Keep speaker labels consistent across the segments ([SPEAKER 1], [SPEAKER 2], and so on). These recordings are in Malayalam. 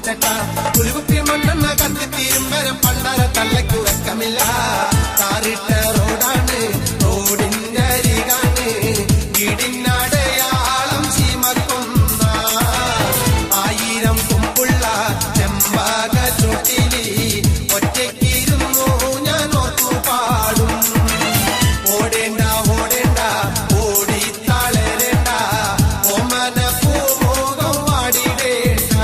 [SPEAKER 1] മുറ്റട്ട കുലുകുപ്പി മണ്ണെണ്ണ കത്തിത്തീരും വരം പണ്ടാര തള്ളയ്ക്കു വെക്കമില്ല താറിട്ട റോഡാണ് റോഡിന്റെ അരികാണ് വീടിനടയാളം ചീമക്കുന്ന 1000 കൊമ്പുള്ള ചെമ്പക ചുട്ടിലി ഒറ്റയ്ക്കിരുന്നു ഞാൻ ഓർത്തു പാടും ഓടേണ്ട ഓടേണ്ട ഓടി തളരേണ്ട ഓമന പൂമുഖം വാടിടേണ്ട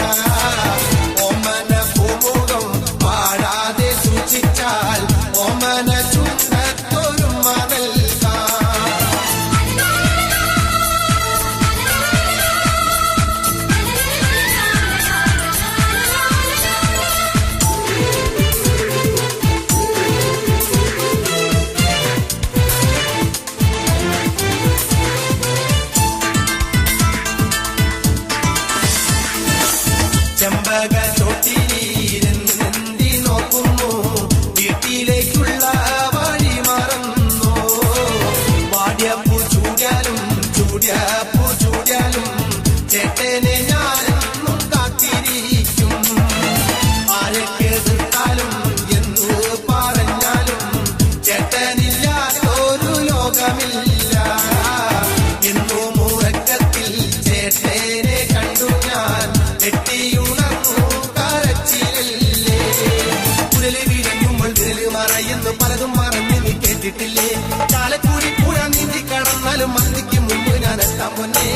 [SPEAKER 1] ഓമന പൂമുഖം പാടാതെ സൂക്ഷിച്ചാൽ ഓമന ചുണ്ടത്തൊരു മതൽകാം ചെമ്പക ചോട്ടിലിരുന്നി നോക്കുന്നു വീട്ടിലേക്കുള്ള വഴി മറന്നു വാടിയപ്പൂ ചൂടിയാലും ചൂടിയപ്പൂ ചൂടിയാലും ചേട്ടനെ ഞാനെന്നും കാത്തിരിക്കും ആരൊക്കെ എതിർത്താലും എന്ന് പറഞ്ഞാലും ചേട്ടനില്ലാത്തൊരു ലോകമില്ല എന്നും ഉറക്കത്തിൽ ചേട്ടനെ കണ്ടു ഞാൻ വെട്ടിയുണർന്നു കരച്ചിലല്ലേ കുരല് വീഴഞ്ഞുമ്പോൾ വിരല് മറയെന്ന് പലതും മറന്ന് നീ കേട്ടിട്ടില്ലേ ചാലക്കൂടി പുഴ നീന്തി കടന്നാലും മന്തിക്ക് മുമ്പ് ഞാൻ എത്താൻ പൊന്നേ